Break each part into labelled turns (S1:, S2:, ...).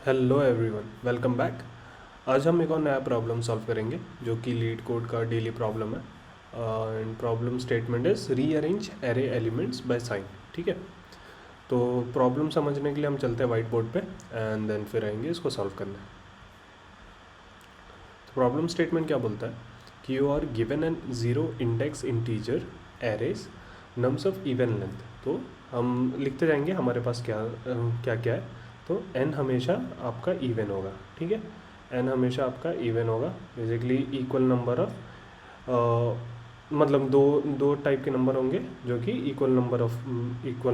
S1: Hello everyone, welcome back. आज हम एक और नया प्रॉब्लम सॉल्व करेंगे जो कि लीड कोड का डेली प्रॉब्लम है। And problem statement is rearrange array elements by sine. ठीक है, तो प्रॉब्लम समझने के लिए हम चलते हैं वाइट बोर्ड पे एंड देन फिर आएंगे इसको सॉल्व करने। तो प्रॉब्लम स्टेटमेंट क्या बोलता है कि you are given an zero index integer arrays nums of even length. तो हम लिखते जाएंगे हमारे पास क्या क्या क्या है। तो n हमेशा आपका इवन होगा। ठीक है, n हमेशा आपका इवन होगा। बेसिकली इक्वल नंबर ऑफ मतलब दो दो टाइप के नंबर होंगे जो कि इक्वल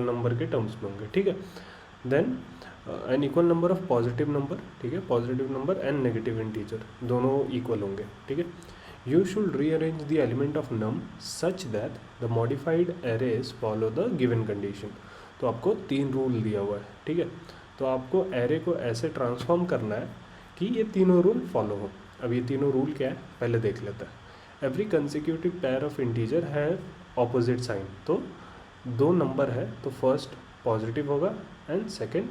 S1: नंबर के टर्म्स में होंगे। ठीक है, then an equal number of positive number. ठीक है, positive number and negative integer दोनों इक्वल होंगे। ठीक है, you should rearrange the element of num such that the modified arrays follow the given condition. तो आपको 3 रूल दिया हुआ है। ठीक है, तो आपको एरे को ऐसे ट्रांसफॉर्म करना है कि ये तीनों रूल फॉलो हो। अब ये तीनों रूल क्या है पहले देख लेते हैं। Every consecutive pair of integer है ऑपोजिट साइन। तो दो नंबर है तो फर्स्ट पॉजिटिव होगा एंड सेकंड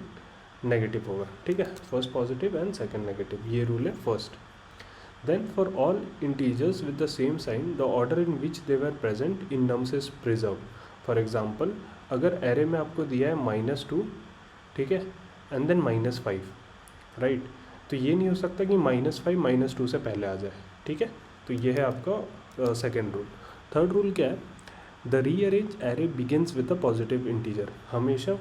S1: नेगेटिव होगा। ठीक है, first positive and second negative, ये रूल है first. Then for all integers with the same sign the order in which they were present in nums is preserve. For example, अगर array में आपको दिया है -2, ठीक है, एंड देन -5, राइट, तो ये नहीं हो सकता कि -5 -2 से पहले आ जाए। ठीक है, तो ये है आपका सेकेंड रूल। थर्ड रूल क्या है, the rearrange array begins with a positive integer. हमेशा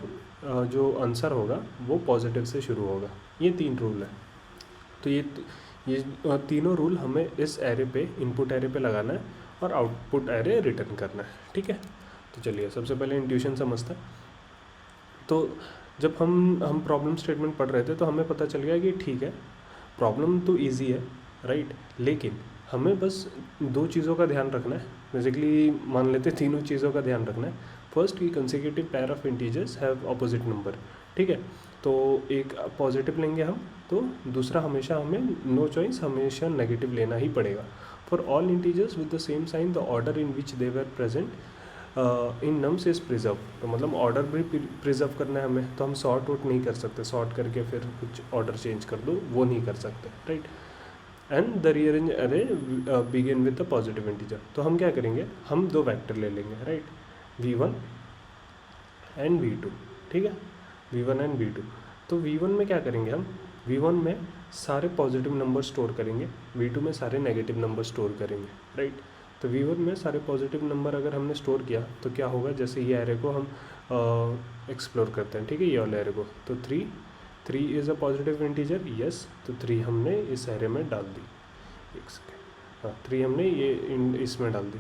S1: जो आंसर होगा वो पॉजिटिव से शुरू होगा। ये 3 रूल है। तो ये तीनों रूल हमें इस एरे पे, इनपुट एरे पे लगाना है और आउटपुट एरे रिटर्न करना है। ठीक है, तो चलिए सबसे पहले इंट्यूशन समझते हैं। तो जब हम प्रॉब्लम स्टेटमेंट पढ़ रहे थे तो हमें पता चल गया कि ठीक है, प्रॉब्लम तो इजी है, राइट, लेकिन हमें बस 2 चीज़ों का ध्यान रखना है। बेसिकली मान लेते तीनों चीज़ों का ध्यान रखना है। फर्स्ट की consecutive pair of integers have opposite number. ठीक है, तो एक पॉजिटिव लेंगे हम, तो दूसरा हमेशा हमें नो चॉइस, हमेशा नेगेटिव लेना ही पड़ेगा। For all integers with the same sign the order in which they were present in nums is preserve. तो मतलब ऑर्डर भी प्रिजर्व करना है हमें, तो हम सॉर्ट आउट नहीं कर सकते, सॉर्ट करके फिर कुछ ऑर्डर चेंज कर दो, वो नहीं कर सकते, राइट। एंड द रीअरेंज अरे begin with the positive integer. तो हम क्या करेंगे, हम 2 वेक्टर ले लेंगे, राइट, v1 एंड v2। ठीक है, v1 एंड v2। तो v1 में क्या करेंगे हम, v1 में सारे पॉजिटिव नंबर स्टोर करेंगे, v2 में सारे नेगेटिव नंबर स्टोर करेंगे, राइट। तो v1 में सारे पॉजिटिव नंबर अगर हमने स्टोर किया तो क्या होगा, जैसे ये एरे को हम एक्सप्लोर करते हैं, ठीक है, ये वाले एरे को, तो 3 is a positive integer, yes, तो 3 हमने इस एरे में डाल दी। एक सेकेंड, हाँ, 3 हमने ये इसमें डाल दी।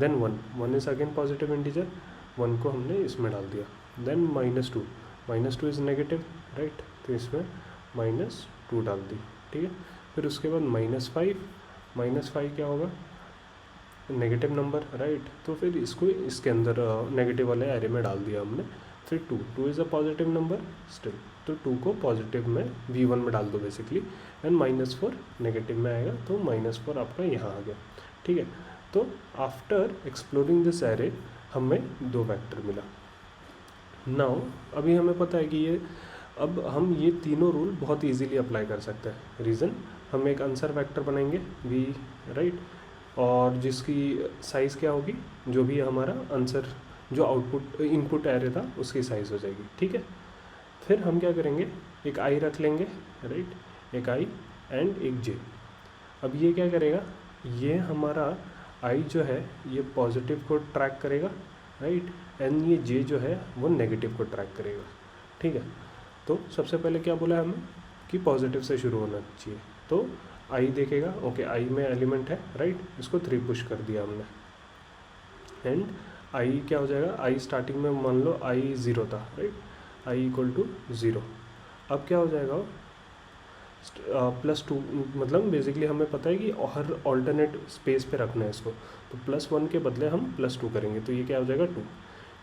S1: Then 1 is again positive integer, 1 को हमने इसमें डाल दिया। देन -2 इज़ नेगेटिव, राइट, तो इसमें -2 डाल दी। ठीक है, फिर उसके बाद -5 क्या होगा, नेगेटिव नंबर, राइट, तो फिर इसको इसके अंदर नेगेटिव वाले एरे में डाल दिया हमने। फिर 2 is a positive number still, तो 2 को पॉजिटिव में v1 में डाल दो बेसिकली, एंड -4 नेगेटिव में आएगा, तो -4 आपका यहाँ आ गया। ठीक है, तो आफ्टर एक्सप्लोरिंग दिस एरे हमें 2 वेक्टर मिला। नाउ अभी हमें पता है कि ये, अब हम ये तीनों रूल बहुत इजीली अप्लाई कर सकते हैं। रीज़न, हम एक आंसर वेक्टर बनाएंगे v, राइट, और जिसकी साइज़ क्या होगी, जो भी हमारा आंसर, जो आउटपुट इनपुट एरे था उसकी साइज़ हो जाएगी। ठीक है, फिर हम क्या करेंगे, एक i रख लेंगे, राइट, एक i एंड एक j। अब ये क्या करेगा, ये हमारा i जो है ये पॉजिटिव को ट्रैक करेगा, राइट, एंड ये j जो है वो नेगेटिव को ट्रैक करेगा। ठीक है, तो सबसे पहले क्या बोला हमें कि पॉजिटिव से शुरू होना चाहिए, तो आई देखेगा, ओके, आई में एलिमेंट है, राइट, इसको 3 पुश कर दिया हमने, एंड आई क्या हो जाएगा, आई स्टार्टिंग में मान लो आई 0 था, राइट, आई = 0। अब क्या हो जाएगा, +2, मतलब बेसिकली हमें पता है कि हर ऑल्टरनेट स्पेस पे रखना है इसको, तो +1 के बदले हम +2 करेंगे, तो ये क्या हो जाएगा 2।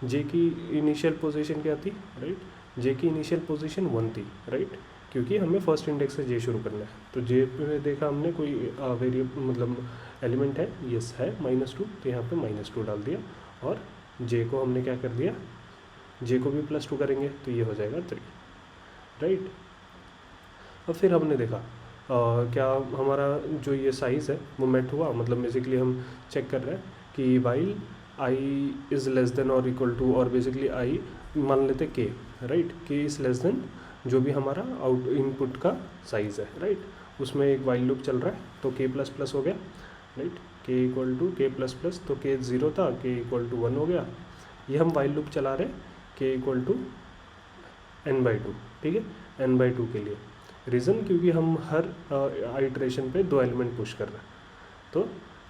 S1: जे की इनिशियल पोजीशन क्या थी, राइट, जे की इनिशियल पोजीशन 1 थी, राइट, क्योंकि हमें फर्स्ट इंडेक्स से जे शुरू करना है। तो जे पे देखा हमने कोई वेरिएबल मतलब एलिमेंट है, यस है -2, तो यहाँ पे -2 डाल दिया, और जे को हमने क्या कर दिया, जे को भी +2 करेंगे, तो ये हो जाएगा 3, राइट। अब फिर हमने देखा क्या हमारा जो ये साइज़ है वो मेट हुआ, मतलब बेसिकली हम चेक कर रहे हैं कि while I is less then और इक्वल टू, और बेसिकली आई मान लेते के, राइट, के इज़ लेस देन जो भी हमारा आउट इनपुट का साइज़ है, राइट, उसमें एक वाइल लूप चल रहा है, तो के प्लस प्लस हो गया, राइट, के इक्वल टू के प्लस प्लस, तो के 0 था, के इक्वल टू 1 हो गया। ये हम वाइल लूप चला रहे हैं के इक्वल टू n/2, ठीक है, n/2 के लिए। रीज़न क्योंकि हम हर आइट्रेशन पे 2 एलिमेंट पुश कर रहे हैं, तो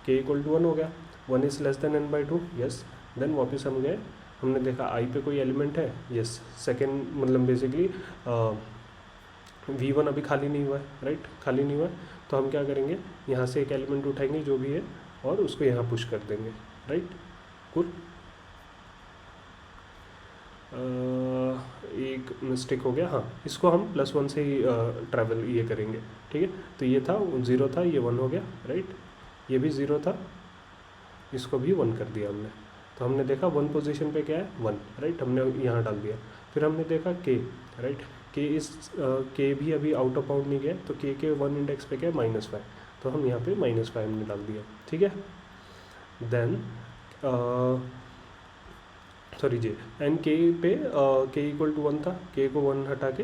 S1: के इक्वल टू 1 हो गया, 1 is less than n/2, yes. Then वापस हम गए, हमने देखा आई पे कोई एलिमेंट है, यस, सेकेंड मतलब बेसिकली v1 अभी खाली नहीं हुआ है, राइट, खाली नहीं हुआ है, तो हम क्या करेंगे, यहाँ से एक एलिमेंट उठाएंगे जो भी है और उसको यहाँ पुश कर देंगे, राइट, कुल एक मिस्टेक हो गया, हाँ, इसको हम +1 से ही ट्रैवल ये करेंगे, ठीक है, तो ये था 0 था, ये 1 हो गया, राइट, ये भी 0 था, इसको भी 1 कर दिया हमने, तो हमने देखा 1 पोजीशन पे क्या है 1, राइट, हमने यहाँ डाल दिया। फिर हमने देखा के, राइट, के इस के भी अभी आउट ऑफ बाउंड नहीं गया, तो के 1 इंडेक्स पे क्या है -5, तो हम यहाँ पे -5 हमने डाल दिया, ठीक है। देन सॉरी जी, एंड के पे के इक्वल टू 1 था, के को 1 हटा के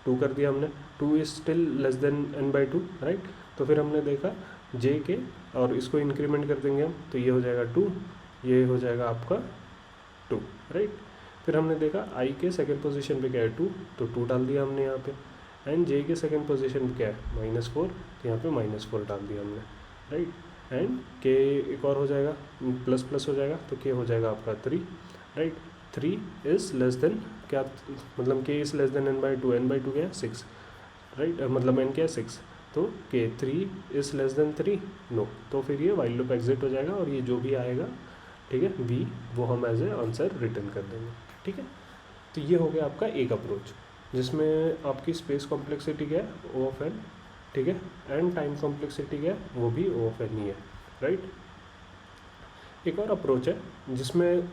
S1: 2 कर दिया हमने, 2 is still less than n/2, right, तो फिर हमने देखा जे के, और इसको इंक्रीमेंट कर देंगे हम, तो ये हो जाएगा 2, ये हो जाएगा आपका 2, राइट। फिर हमने देखा आई के सेकेंड पोजीशन पे क्या है 2, तो 2 डाल दिया हमने यहाँ पे, एंड जे के सेकेंड पोजीशन पे क्या है -4, तो यहाँ पे -4 डाल दिया हमने, राइट, एंड के एक और हो जाएगा प्लस प्लस हो जाएगा, तो के हो जाएगा आपका 3, राइट, 3 इज़ लेस देन क्या, मतलब के is less than n/2, n/2 क्या है 6, राइट, मतलब n क्या है 6, तो के 3 इज़ लेस देन 3, नो, तो फिर ये वाइल लूप एग्जिट हो जाएगा, और ये जो भी आएगा, ठीक है, बी, वो हम एज ए आंसर रिटर्न कर देंगे, ठीक है। तो ये हो गया आपका एक अप्रोच, जिसमें आपकी स्पेस कॉम्प्लेक्सिटी क्या है O ऑफ n, ठीक है, एंड टाइम कॉम्प्लेक्सिटी क्या है वो भी O ऑफ n ही है, राइट। एक और अप्रोच है जिसमें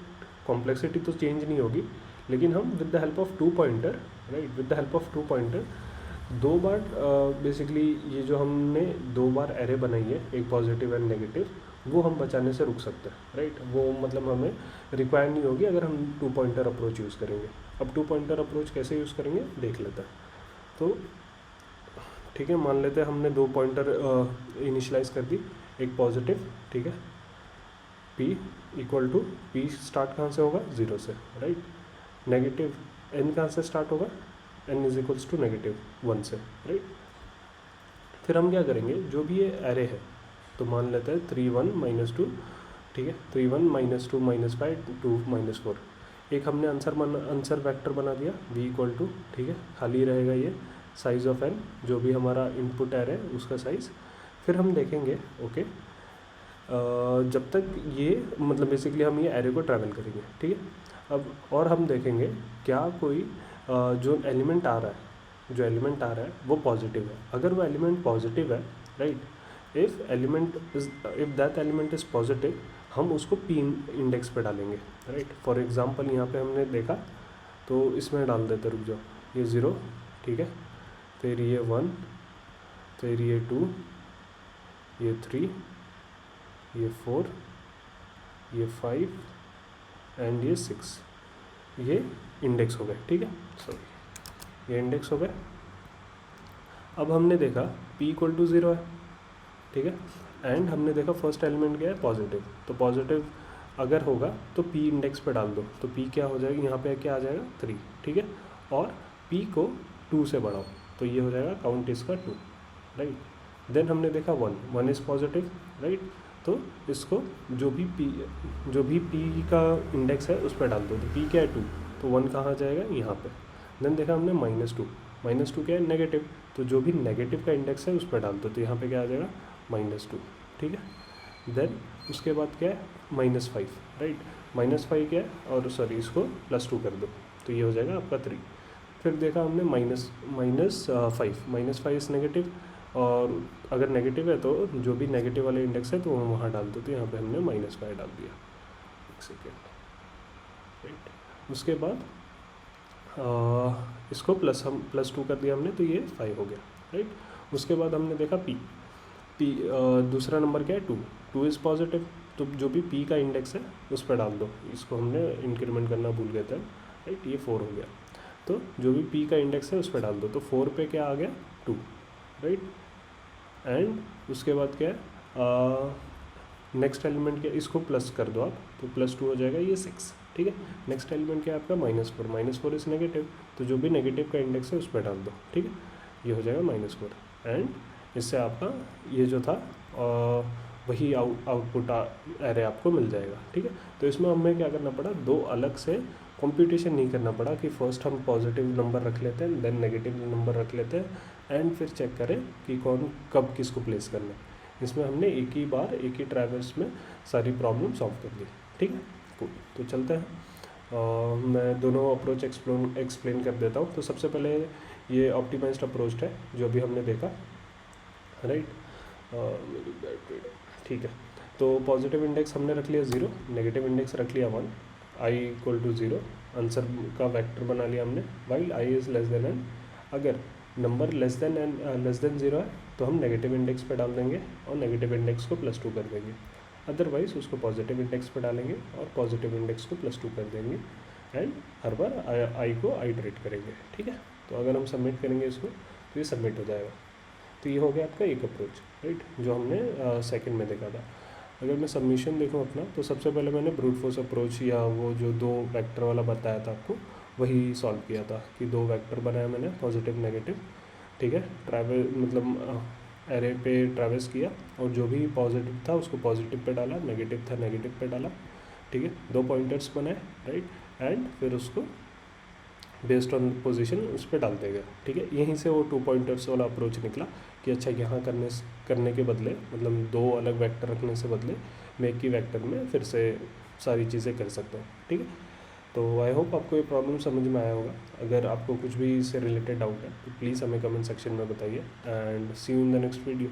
S1: कॉम्प्लेक्सिटी तो चेंज नहीं होगी, लेकिन हम with the help of 2 pointer, right, with the help of 2 pointer 2 bar basically ये जो हमने 2 बार एरे बनाई है, एक पॉजिटिव एंड नेगेटिव, वो हम बचाने से रुक सकते हैं, राइट, वो मतलब हमें रिक्वायर नहीं होगी अगर हम 2 पॉइंटर अप्रोच यूज़ करेंगे। अब 2 पॉइंटर अप्रोच कैसे यूज़ करेंगे देख लेते हैं। तो ठीक है, मान लेते हैं हमने 2 पॉइंटर इनिशलाइज कर दी, एक पॉजिटिव, ठीक है, p equal to p start कहाँ से होगा 0 से, राइट, नेगेटिव n कहाँ से स्टार्ट होगा, n इज इक्वल्स टू -1 से, राइट। फिर हम क्या करेंगे, जो भी ये एरे है, तो मान लेते हैं 3 1 -2, ठीक है, 3 1 -2 -5 2 -4, एक हमने आंसर वेक्टर बना दिया v इक्वल टू, ठीक है, खाली रहेगा ये साइज़ ऑफ n, जो भी हमारा इनपुट एरे है उसका साइज़। फिर हम देखेंगे ओके, जब तक ये मतलब बेसिकली हम ये एरे को ट्रैवल करेंगे, ठीक है। अब और हम देखेंगे क्या कोई जो एलिमेंट आ रहा है वो पॉजिटिव है। अगर वो एलिमेंट पॉजिटिव है, right, if that element is positive, हम उसको p इंडेक्स पे डालेंगे, राइट। फॉर एग्जांपल यहाँ पे हमने देखा, तो इसमें डाल देते, रुक जाओ, ये 0, ठीक है, फिर ये 1, फिर ये 2, ये 3, ये 4, ये 5 एंड ये 6, ये इंडेक्स हो गए, ठीक है, सॉरी, ये इंडेक्स हो गए। अब हमने देखा p इक्वल टू 0 है, ठीक है, एंड हमने देखा फर्स्ट एलिमेंट क्या है पॉजिटिव, तो पॉजिटिव अगर होगा तो p इंडेक्स पे डाल दो, तो p क्या हो जाएगा, यहाँ पे क्या आ जाएगा 3, ठीक है, और p को 2 से बढ़ाओ, तो ये हो जाएगा काउंट इसका 2, राइट। देन हमने देखा 1 इज़ पॉजिटिव, राइट, तो इसको जो भी p का इंडेक्स है उस पर डाल दो, तो p क्या है 2, तो 1 कहाँ आ जाएगा यहाँ पे। देन देखा हमने -2 क्या है नेगेटिव, तो जो भी नेगेटिव का इंडेक्स है उस पर डाल दो, तो यहाँ पे क्या आ जाएगा -2, ठीक है। देन उसके बाद क्या है -5, राइट, -5 क्या है, और सॉरी इसको +2 कर दो, तो ये हो जाएगा आपका 3। फिर देखा हमने -5 इज़ नेगेटिव, और अगर नेगेटिव है तो जो भी नेगेटिव वाले इंडेक्स है तो वो वहाँ डाल दो, तो यहाँ पे हमने -5 डाल दिया, एक सेकेंड, राइट। उसके बाद इसको +2 कर दिया हमने, तो ये 5 हो गया, राइट। उसके बाद हमने देखा पी, दूसरा नंबर क्या है 2, 2 इज़ पॉजिटिव, तो जो भी पी का इंडेक्स है उस पर डाल दो, इसको हमने इंक्रीमेंट करना भूल गए थे, राइट। ये 4 हो गया, तो जो भी पी का इंडेक्स है उस पर डाल दो, तो 4 पे क्या आ गया 2, राइट। एंड उसके बाद क्या है, नेक्स्ट एलिमेंट क्या, इसको प्लस कर दो आप, तो +2 हो जाएगा, ये 6, ठीक है। नेक्स्ट एलिमेंट क्या है आपका -4, -4 इज़ नेगेटिव, तो जो भी नेगेटिव का इंडेक्स है उस पर डाल दो, ठीक है। ये हो जाएगा -4, एंड इससे आपका ये जो था वही आउटपुट एरे आपको मिल जाएगा, ठीक है। तो इसमें हमें क्या करना पड़ा, दो अलग से कंप्यूटेशन नहीं करना पड़ा कि फर्स्ट हम पॉजिटिव नंबर रख लेते हैं, देन नेगेटिव नंबर रख लेते हैं, एंड फिर चेक करें कि कौन कब किसको प्लेस करना है। इसमें हमने एक ही बार एक ही ट्रैवर्स में सारी प्रॉब्लम सॉल्व कर दी, ठीक है। cool। तो चलते हैं, मैं दोनों अप्रोच एक्सप्लेन कर देता हूँ। तो सबसे पहले ये ऑप्टिमाइज्ड अप्रोच है जो भी हमने देखा, राइट। ठीक है, तो पॉजिटिव इंडेक्स हमने रख लिया 0, नेगेटिव इंडेक्स रख लिया 1, आई इक्वल टू 0, आंसर का वेक्टर बना लिया हमने, while I is less than N. अगर नंबर लेस देन 0 है तो हम नेगेटिव इंडेक्स पे डाल देंगे और नेगेटिव इंडेक्स को +2 कर देंगे, अदरवाइज उसको पॉजिटिव इंडेक्स पे डालेंगे और पॉजिटिव इंडेक्स को +2 कर देंगे, एंड हर बार आई को आइटरेट करेंगे, ठीक है। तो अगर हम सबमिट करेंगे इसको तो ये सबमिट हो जाएगा। तो ये हो गया आपका एक अप्रोच, राइट, जो हमने सेकंड में देखा था। अगर मैं सबमिशन देखूँ अपना, तो सबसे पहले मैंने ब्रूट फोर्स अप्रोच या वो जो 2 वेक्टर वाला बताया था आपको, वही सॉल्व किया था कि 2 वेक्टर बनाया मैंने, पॉजिटिव नेगेटिव, ठीक है। ट्रैवल मतलब एरे पे ट्रैवल्स किया और जो भी पॉजिटिव था उसको पॉजिटिव पे डाला, नेगेटिव था नेगेटिव पे डाला, ठीक है। 2 पॉइंटर्स बनाए, राइट, एंड फिर उसको बेस्ड ऑन पोजीशन उस पर डालते गए, ठीक है। यहीं से वो 2 पॉइंटर्स वाला अप्रोच निकला कि अच्छा यहाँ करने के बदले, मतलब 2 अलग वेक्टर रखने से बदले मैं एक ही वेक्टर में फिर से सारी चीज़ें कर सकता हूँ, ठीक है। तो आई होप आपको ये प्रॉब्लम समझ में आया होगा। अगर आपको कुछ भी इससे रिलेटेड डाउट है तो प्लीज़ हमें कमेंट सेक्शन में बताइए, and see you in the next video.